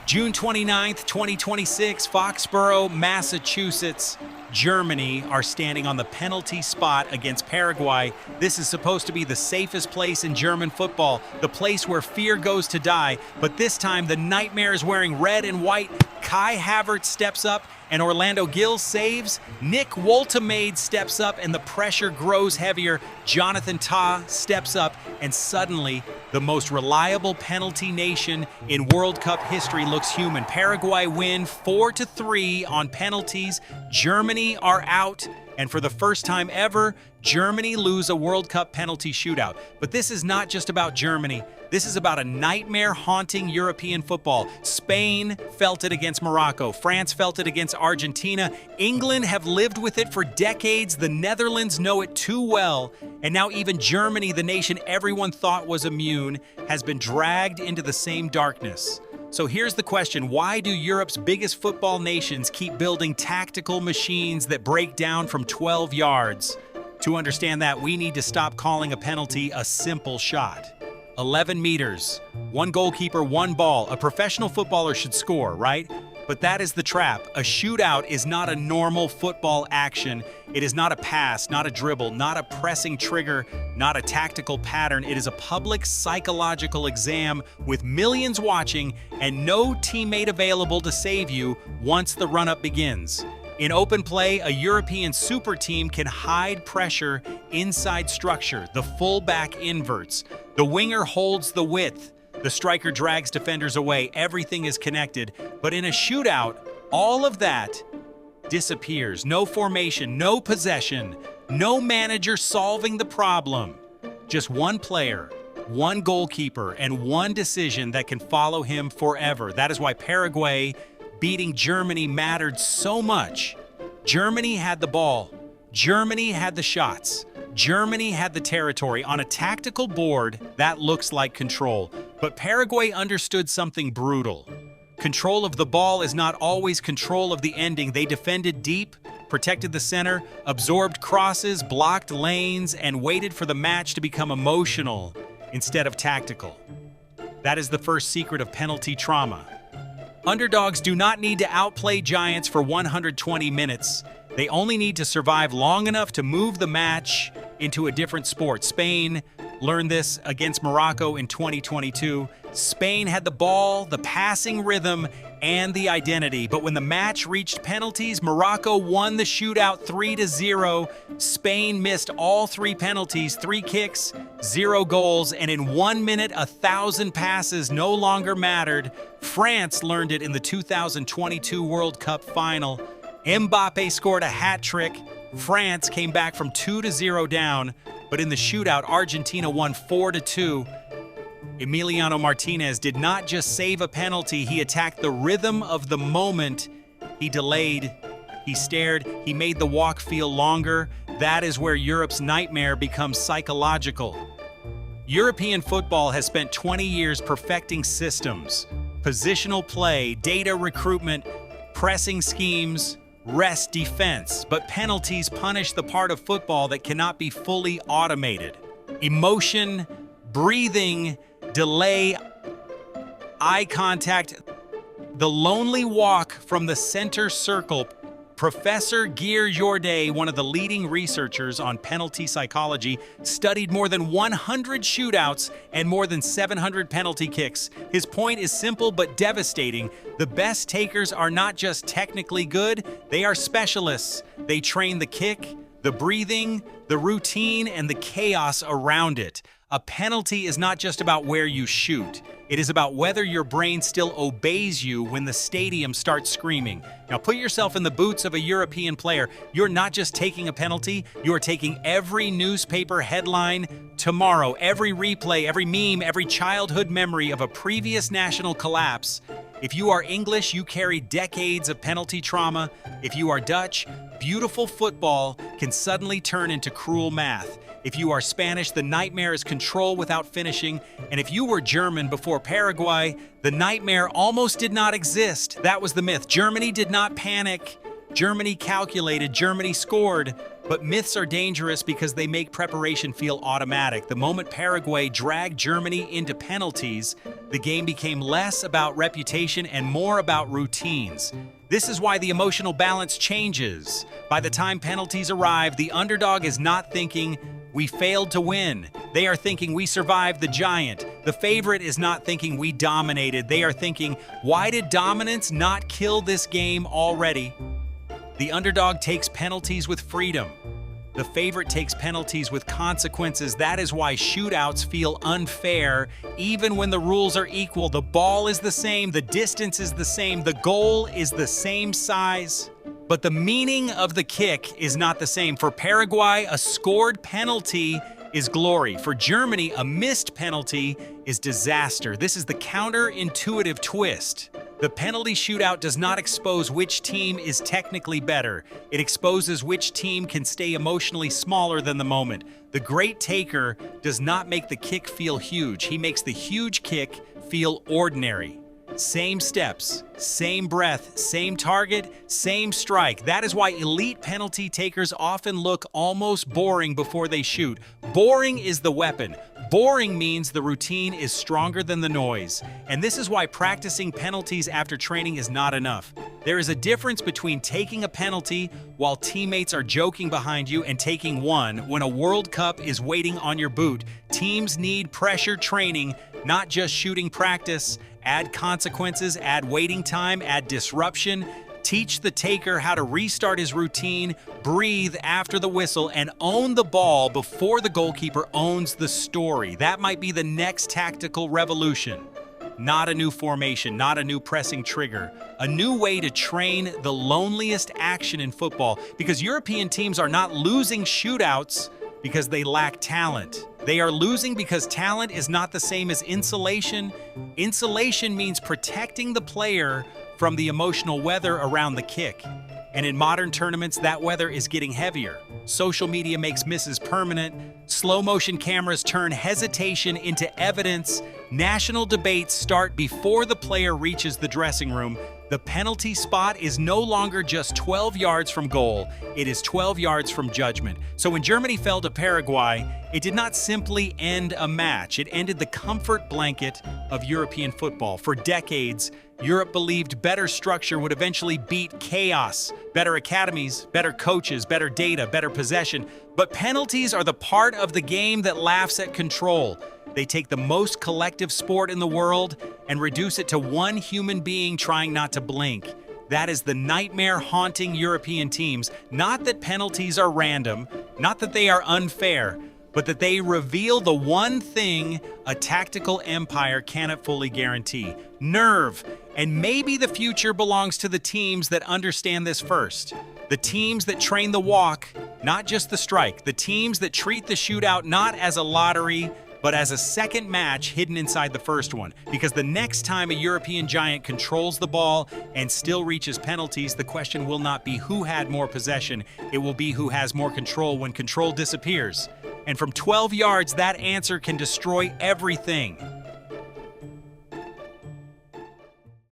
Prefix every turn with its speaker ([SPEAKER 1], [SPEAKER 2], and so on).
[SPEAKER 1] June 29th, 2026, Foxborough, Massachusetts. Germany are standing on the penalty spot against Paraguay. This is supposed to be the safest place in German football, the place where fear goes to die. But this time, the Nightmare is wearing red and white. Kai Havertz steps up and Orlando Gill saves. Nick Woltemade steps up and the pressure grows heavier. Jonathan Tah steps up and suddenly the most reliable penalty nation in World Cup history looks human. Paraguay win 4-3 on penalties. Germany are out. And for the first time ever, Germany lose a World Cup penalty shootout. But this is not just about Germany. This is about a nightmare haunting European football. Spain felt it against Morocco. France felt it against Argentina. England have lived with it for decades. The Netherlands know it too well. And now even Germany, the nation everyone thought was immune, has been dragged into the same darkness. So here's the question: why do Europe's biggest football nations keep building tactical machines that break down from 12 yards? To understand that, we need to stop calling a penalty a simple shot. 11 meters, one goalkeeper, one ball. A professional footballer should score, right? But that is the trap. A shootout is not a normal football action. It is not a pass, not a dribble, not a pressing trigger, not a tactical pattern. It is a public psychological exam with millions watching and no teammate available to save you once the run-up begins. In open play, a European super team can hide pressure inside structure. The fullback inverts. The winger holds the width. The striker drags defenders away. Everything is connected. But in a shootout, all of that disappears. No formation, no possession, no manager solving the problem. Just one player, one goalkeeper, and one decision that can follow him forever. That is why Paraguay beating Germany mattered so much. Germany had the ball. Germany had the shots. Germany had the territory. On a tactical board, that looks like control. But Paraguay understood something brutal. Control of the ball is not always control of the ending. They defended deep, protected the center, absorbed crosses, blocked lanes, and waited for the match to become emotional instead of tactical. That is the first secret of penalty trauma. Underdogs do not need to outplay giants for 120 minutes. They only need to survive long enough to move the match into a different sport. Spain learned this against Morocco in 2022. Spain had the ball, the passing rhythm, and the identity. But when the match reached penalties, Morocco won the shootout 3-0. Spain missed all 3 penalties, 3 kicks, 0 goals, and in 1 minute, 1,000 passes no longer mattered. France learned it in the 2022 World Cup final. Mbappe scored a hat trick. France came back from 2-0 down, but in the shootout, Argentina won 4-2. Emiliano Martinez did not just save a penalty, he attacked the rhythm of the moment. He delayed, he stared, he made the walk feel longer. That is where Europe's nightmare becomes psychological. European football has spent 20 years perfecting systems, positional play, data recruitment, pressing schemes, rest defense, but penalties punish the part of football that cannot be fully automated. Emotion, breathing, delay, eye contact, the lonely walk from the center circle. Professor Geir Jordet, one of the leading researchers on penalty psychology, studied more than 100 shootouts and more than 700 penalty kicks. His point is simple but devastating. The best takers are not just technically good, they are specialists. They train the kick, the breathing, the routine, and the chaos around it. A penalty is not just about where you shoot. It is about whether your brain still obeys you when the stadium starts screaming. Now put yourself in the boots of a European player. You're not just taking a penalty, you're taking every newspaper headline tomorrow, every replay, every meme, every childhood memory of a previous national collapse. If you are English, you carry decades of penalty trauma. If you are Dutch, beautiful football can suddenly turn into cruel math. If you are Spanish, the nightmare is control without finishing. And if you were German before Paraguay, the nightmare almost did not exist. That was the myth. Germany did not panic. Germany calculated. Germany scored. But myths are dangerous because they make preparation feel automatic. The moment Paraguay dragged Germany into penalties, the game became less about reputation and more about routines. This is why the emotional balance changes. By the time penalties arrive, the underdog is not thinking, "We failed to win." They are thinking, "We survived the giant." The favorite is not thinking, "We dominated." They are thinking, "Why did dominance not kill this game already?" The underdog takes penalties with freedom. The favorite takes penalties with consequences. That is why shootouts feel unfair, even when the rules are equal. The ball is the same, the distance is the same, the goal is the same size. But the meaning of the kick is not the same. For Paraguay, a scored penalty is glory. For Germany, a missed penalty is disaster. This is the counterintuitive twist. The penalty shootout does not expose which team is technically better. It exposes which team can stay emotionally smaller than the moment. The great taker does not make the kick feel huge. He makes the huge kick feel ordinary. Same steps, same breath, same target, same strike. That is why elite penalty takers often look almost boring before they shoot. Boring is the weapon. Boring means the routine is stronger than the noise. And this is why practicing penalties after training is not enough. There is a difference between taking a penalty while teammates are joking behind you and taking one when a World Cup is waiting on your boot. Teams need pressure training, not just shooting practice. Add consequences, add waiting time, add disruption. Teach the taker how to restart his routine, breathe after the whistle, and own the ball before the goalkeeper owns the story. That might be the next tactical revolution. Not a new formation, not a new pressing trigger. A new way to train the loneliest action in football, because European teams are not losing shootouts because they lack talent. They are losing because talent is not the same as insulation. Insulation means protecting the player from the emotional weather around the kick. And in modern tournaments, that weather is getting heavier. Social media makes misses permanent. Slow motion cameras turn hesitation into evidence. National debates start before the player reaches the dressing room. The penalty spot is no longer just 12 yards from goal, it is 12 yards from judgment. So when Germany fell to Paraguay, it did not simply end a match, it ended the comfort blanket of European football. For decades, Europe believed better structure would eventually beat chaos. Better academies, better coaches, better data, better possession. But penalties are the part of the game that laughs at control. They take the most collective sport in the world and reduce it to one human being trying not to blink. That is the nightmare haunting European teams. Not that penalties are random, not that they are unfair, but that they reveal the one thing a tactical empire cannot fully guarantee: nerve. And maybe the future belongs to the teams that understand this first. The teams that train the walk, not just the strike. The teams that treat the shootout not as a lottery, but as a second match hidden inside the first one. Because the next time a European giant controls the ball and still reaches penalties, the question will not be who had more possession, it will be who has more control when control disappears. And from 12 yards, that answer can destroy everything.